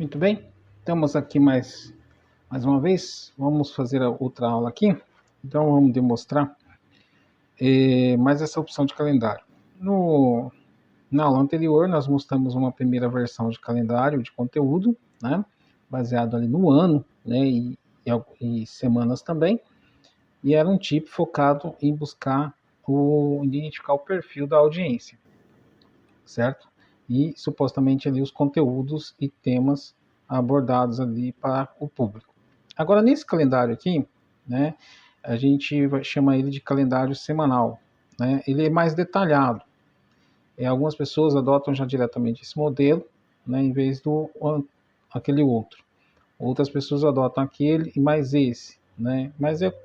Muito bem, estamos aqui mais uma vez. Vamos fazer a outra aula aqui. Então, vamos demonstrar mais essa opção de calendário. Na aula anterior, nós mostramos uma primeira versão de calendário de conteúdo, né, baseado ali no ano, né, e semanas também. E era um tipo focado em buscar identificar o perfil da audiência, certo? E supostamente ali os conteúdos e temas abordados ali para o público. Agora, nesse calendário aqui, né, a gente vai chamar ele de calendário semanal, né? Ele é mais detalhado. Algumas pessoas adotam já diretamente esse modelo, né, em vez do aquele outro. Outras pessoas adotam aquele e mais esse, né? Mas é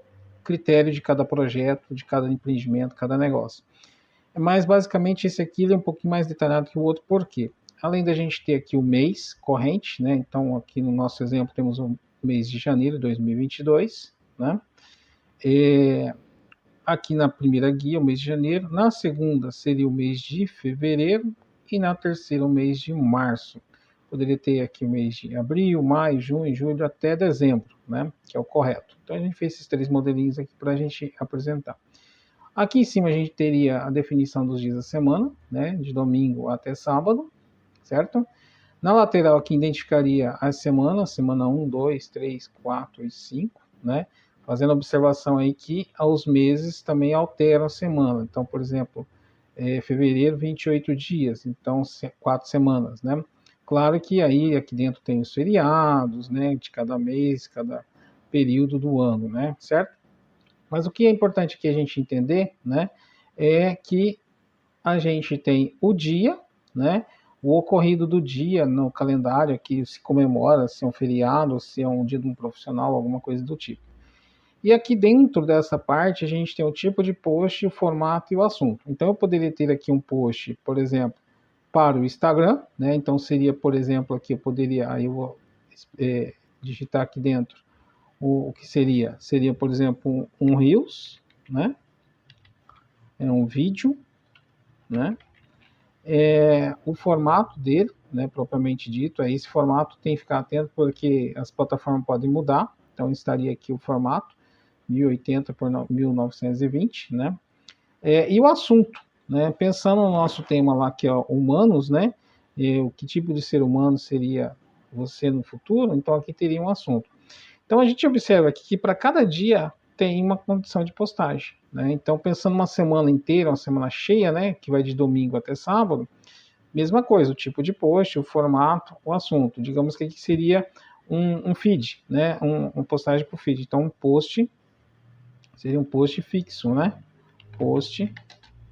critério de cada projeto, de cada empreendimento, cada negócio. Mas basicamente esse aqui ele é um pouquinho mais detalhado que o outro, por quê? Além da gente ter aqui o mês corrente, né? Então aqui no nosso exemplo temos o mês de janeiro de 2022, né? Aqui na primeira guia, o mês de janeiro, na segunda seria o mês de fevereiro e na terceira o mês de março. Poderia ter aqui o mês de abril, maio, junho, julho até dezembro, né? Que é o correto. Então a gente fez esses três modelinhos aqui para a gente apresentar. Aqui em cima a gente teria a definição dos dias da semana, né, de domingo até sábado, certo? Na lateral aqui identificaria as semanas, semana 1, 2, 3, 4 e 5, né? Fazendo observação aí que os meses também alteram a semana. Então, por exemplo, fevereiro, 28 dias, então 4 semanas, né? Claro que aí aqui dentro tem os feriados, né, de cada mês, cada período do ano, né, certo? Mas o que é importante aqui a gente entender, né, é que a gente tem o dia, né, o ocorrido do dia no calendário que se comemora, se é um feriado, se é um dia de um profissional, alguma coisa do tipo. E aqui dentro dessa parte a gente tem o tipo de post, o formato e o assunto. Então eu poderia ter aqui um post, por exemplo, para o Instagram, né? Então seria, por exemplo, aqui eu poderia, aí eu vou digitar aqui dentro o que seria? Seria, por exemplo, um Reels, né? É um vídeo, né? O formato dele, né, propriamente dito, esse formato tem que ficar atento porque as plataformas podem mudar. Então estaria aqui o formato 1080 por 1920, né? E o assunto, né? Pensando no nosso tema lá que é humanos, né? O que tipo de ser humano seria você no futuro? Então aqui teria um assunto. Então a gente observa aqui que para cada dia tem uma condição de postagem, né? Então pensando uma semana inteira, uma semana cheia, né, que vai de domingo até sábado, mesma coisa, o tipo de post, o formato, o assunto. Digamos que aqui seria um feed, né, um postagem para o feed. Então um post seria um post fixo, né? Post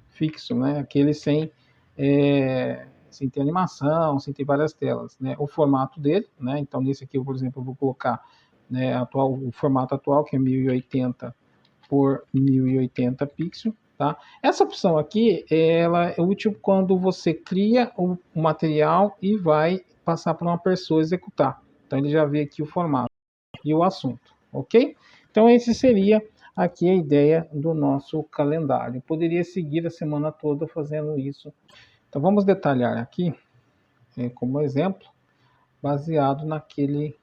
fixo, né? Aquele sem ter animação, sem ter várias telas, né? O formato dele, né? Então nesse aqui, por exemplo, eu vou colocar, né, o formato atual, que é 1080 por 1080 pixels, tá? Essa opção aqui, ela é útil quando você cria o material e vai passar para uma pessoa executar. Então ele já vê aqui o formato e o assunto, ok? Então esse seria aqui a ideia do nosso calendário. Poderia seguir a semana toda fazendo isso. Então vamos detalhar aqui, como exemplo, baseado naquele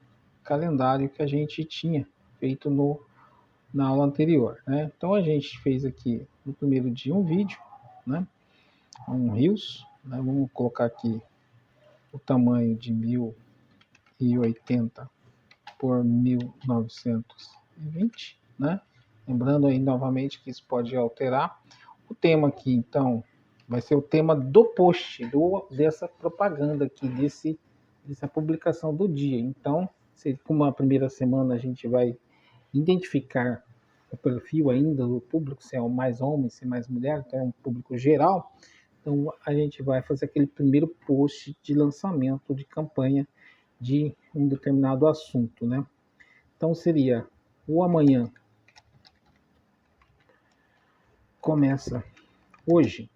calendário que a gente tinha feito na aula anterior, né? Então a gente fez aqui no primeiro dia um vídeo, né? Um Reels, né? Vamos colocar aqui o tamanho de 1080 por 1920, né? Lembrando aí novamente que isso pode alterar. O tema aqui, então, vai ser o tema do post, dessa propaganda aqui, dessa publicação do dia. Então, como a primeira semana a gente vai identificar o perfil ainda do público, se é mais homem, se é mais mulher, então é um público geral. Então a gente vai fazer aquele primeiro post de lançamento de campanha de um determinado assunto, né? Então seria o amanhã começa hoje.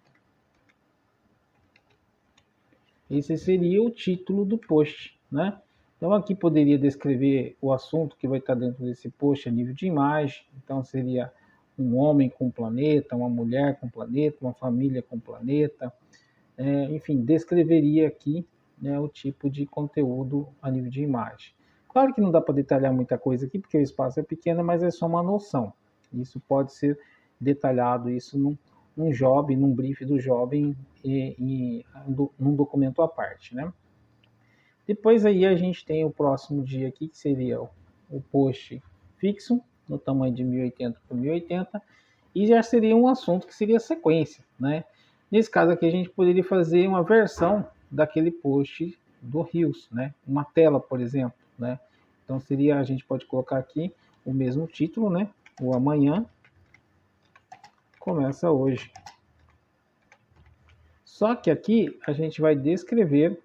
Esse seria o título do post, né? Então aqui poderia descrever o assunto que vai estar dentro desse post a nível de imagem. Então seria um homem com planeta, uma mulher com planeta, uma família com planeta. Enfim, descreveria aqui, né, o tipo de conteúdo a nível de imagem. Claro que não dá para detalhar muita coisa aqui, porque o espaço é pequeno, mas é só uma noção. Isso pode ser detalhado, isso num job, num brief do job, num documento à parte, né? Depois aí a gente tem o próximo dia aqui, que seria o post fixo, no tamanho de 1080 por 1080, e já seria um assunto que seria sequência, né? Nesse caso aqui a gente poderia fazer uma versão daquele post do Reels, né? Uma tela, por exemplo, né? Então seria, a gente pode colocar aqui o mesmo título, né? O amanhã começa hoje. Só que aqui a gente vai descrever,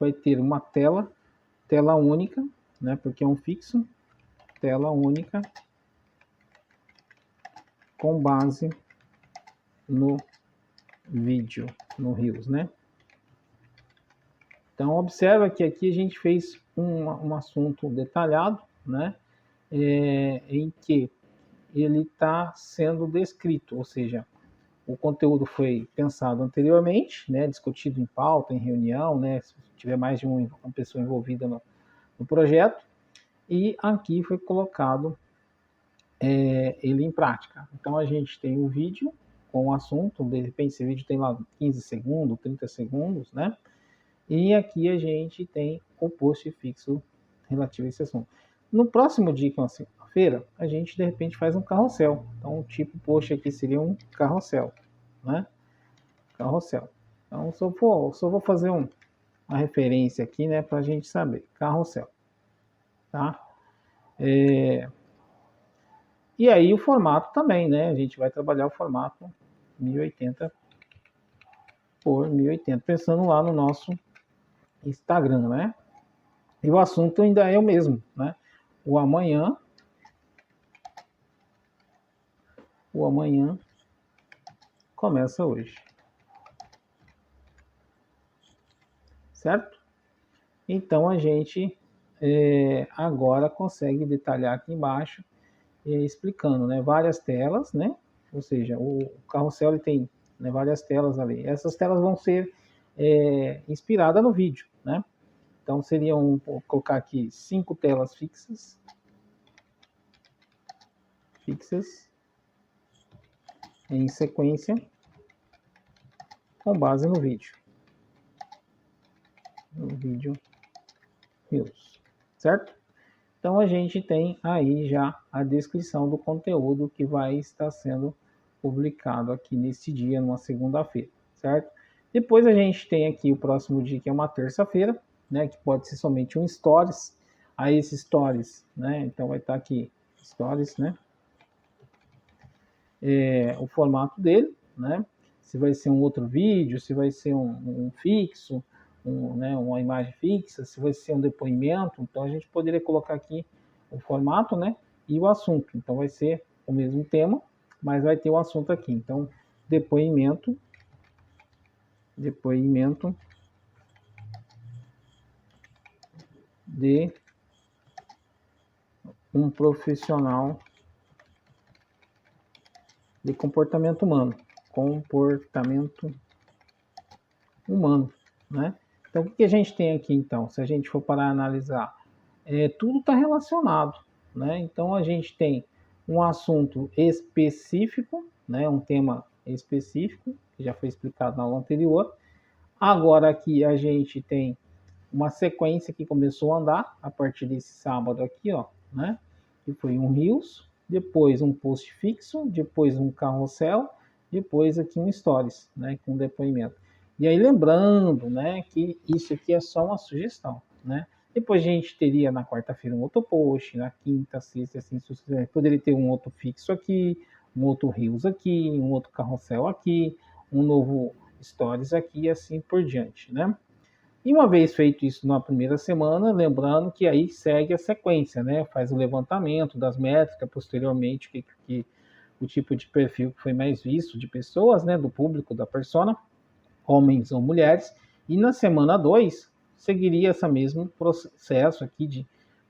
vai ter uma tela única, né? Porque é um fixo, tela única com base no vídeo, no Reels, né? Então observa que aqui a gente fez um assunto detalhado, né? Em que ele está sendo descrito, ou seja, o conteúdo foi pensado anteriormente, né? Discutido em pauta, em reunião, né? Se tiver mais de uma pessoa envolvida no projeto, e aqui foi colocado ele em prática. Então a gente tem o vídeo com o assunto, de repente esse vídeo tem lá 15 segundos, 30 segundos, né? E aqui a gente tem o post fixo relativo a esse assunto. No próximo dia, que é uma segunda-feira, a gente de repente faz um carrossel. Então o tipo post aqui seria um carrossel, né? Carrossel. Então só vou fazer uma referência aqui, né, para a gente saber. Carrossel, tá? E aí o formato também, né? A gente vai trabalhar o formato 1080 por 1080, pensando lá no nosso Instagram, né? E o assunto ainda é o mesmo, né? O amanhã começa hoje. Certo? Então a gente agora consegue detalhar aqui embaixo, explicando, né? Várias telas, né? Ou seja, o carrossel ele tem, né, várias telas ali. Essas telas vão ser inspiradas no vídeo, né? Então seriam, vou colocar aqui 5 telas fixas em sequência com base no vídeo. Reels, certo? Então a gente tem aí já a descrição do conteúdo que vai estar sendo publicado aqui nesse dia, numa segunda-feira, certo? Depois a gente tem aqui o próximo dia, que é uma terça-feira, né? Que pode ser somente um stories. Aí esses stories, né? Então vai estar aqui stories, né? O formato dele, né? Se vai ser um outro vídeo, se vai ser um fixo, né, uma imagem fixa, se vai ser um depoimento. Então a gente poderia colocar aqui o formato, né, e o assunto. Então vai ser o mesmo tema, mas vai ter o assunto aqui. Então depoimento de um profissional de comportamento humano, né? Então o que a gente tem aqui então? Se a gente for para analisar, tudo está relacionado, né? Então a gente tem um assunto específico, né? Um tema específico, que já foi explicado na aula anterior. Agora aqui a gente tem uma sequência que começou a andar a partir desse sábado aqui, ó, né? Que foi um Reels, depois um post fixo, depois um carrossel, depois aqui um stories, né? Com depoimento. E aí lembrando, né? Que isso aqui é só uma sugestão, né? Depois a gente teria na quarta-feira um outro post, na quinta, sexta, assim sucessivamente. Poderia ter um outro fixo aqui, um outro Reels aqui, um outro carrossel aqui, um novo stories aqui e assim por diante, né? E uma vez feito isso na primeira semana, lembrando que aí segue a sequência, né? Faz o levantamento das métricas, posteriormente, que o tipo de perfil que foi mais visto de pessoas, né? Do público, da persona, homens ou mulheres. E na semana 2, seguiria esse mesmo processo aqui de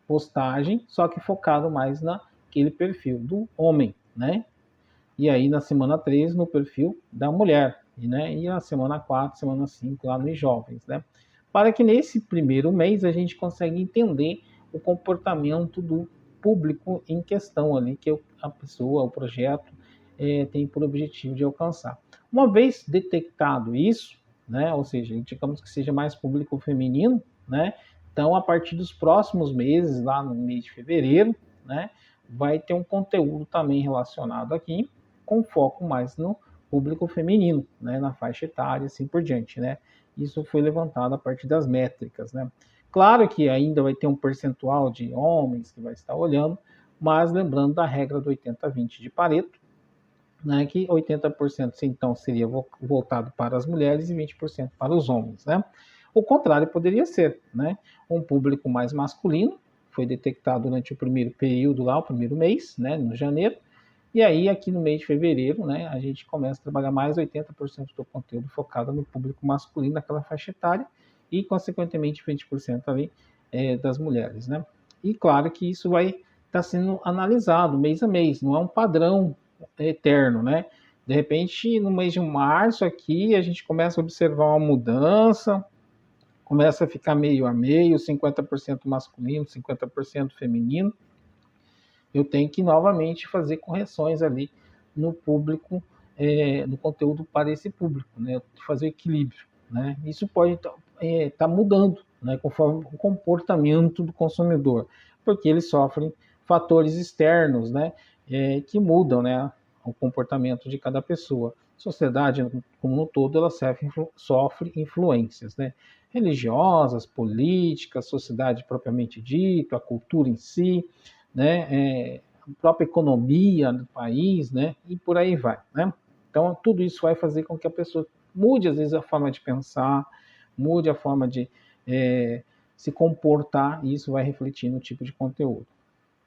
postagem, só que focado mais naquele perfil do homem, né? E aí na semana 3, no perfil da mulher, né? E na semana 4, semana 5, lá nos jovens, né? para que nesse primeiro mês a gente consiga entender o comportamento do público em questão ali, que a pessoa, o projeto, tem por objetivo de alcançar. Uma vez detectado isso, né, ou seja, digamos que seja mais público feminino, né, então a partir dos próximos meses, lá no mês de fevereiro, né, vai ter um conteúdo também relacionado aqui, com foco mais no público feminino, né, na faixa etária, assim por diante, né. Isso foi levantado a partir das métricas, né. Claro que ainda vai ter um percentual de homens que vai estar olhando, mas lembrando da regra do 80-20 de Pareto, né, que 80% então seria voltado para as mulheres e 20% para os homens, né? O contrário poderia ser, né? Um público mais masculino, foi detectado durante o primeiro período lá, o primeiro mês, né, no janeiro, e aí aqui no mês de fevereiro, né, a gente começa a trabalhar mais 80% do conteúdo focado no público masculino, naquela faixa etária, e consequentemente 20% ali das mulheres, né? E claro que isso vai estar sendo analisado mês a mês, não é um padrão eterno, né? De repente, no mês de março aqui, a gente começa a observar uma mudança, começa a ficar meio a meio, 50% masculino, 50% feminino. Eu tenho que novamente fazer correções ali no público, no conteúdo para esse público, né? Fazer equilíbrio, né? Isso pode estar mudando, né? Conforme o comportamento do consumidor, porque eles sofrem fatores externos, né? Que mudam, né? O comportamento de cada pessoa. A sociedade, como um todo, ela sofre influências, né? Religiosas, políticas, sociedade propriamente dita, a cultura em si, né? A própria economia do país, né? E por aí vai, né? Então, tudo isso vai fazer com que a pessoa mude, às vezes, a forma de pensar, mude a forma de se comportar, e isso vai refletir no tipo de conteúdo.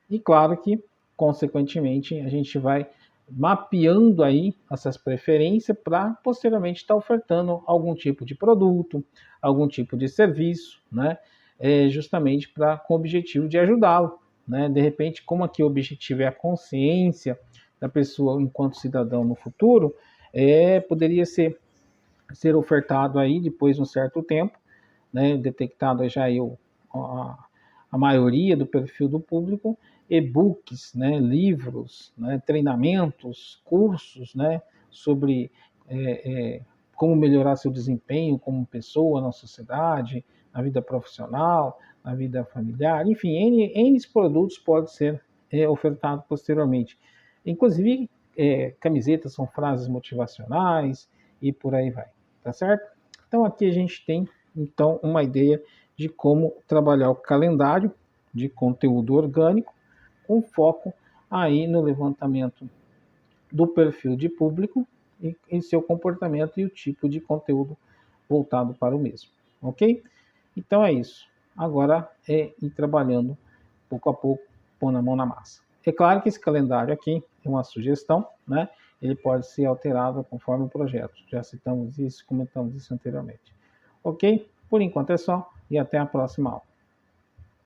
E claro que, consequentemente, a gente vai mapeando aí essas preferências para posteriormente estar ofertando algum tipo de produto, algum tipo de serviço, né? Justamente com o objetivo de ajudá-lo, né? De repente, como aqui o objetivo é a consciência da pessoa enquanto cidadão no futuro, poderia ser ofertado aí depois de um certo tempo, né? Detectado já aí a maioria do perfil do público, e-books, né, livros, né, treinamentos, cursos, né, sobre como melhorar seu desempenho como pessoa na sociedade, na vida profissional, na vida familiar, enfim, N produtos podem ser ofertados posteriormente. Inclusive, camisetas são frases motivacionais e por aí vai, tá certo? Então aqui a gente tem então uma ideia de como trabalhar o calendário de conteúdo orgânico com foco aí no levantamento do perfil de público e seu comportamento e o tipo de conteúdo voltado para o mesmo, ok? Então é isso. Agora é ir trabalhando pouco a pouco, pondo a mão na massa. É claro que esse calendário aqui é uma sugestão, né? Ele pode ser alterado conforme o projeto. Já citamos isso, comentamos isso anteriormente. Ok? Por enquanto é só e até a próxima aula.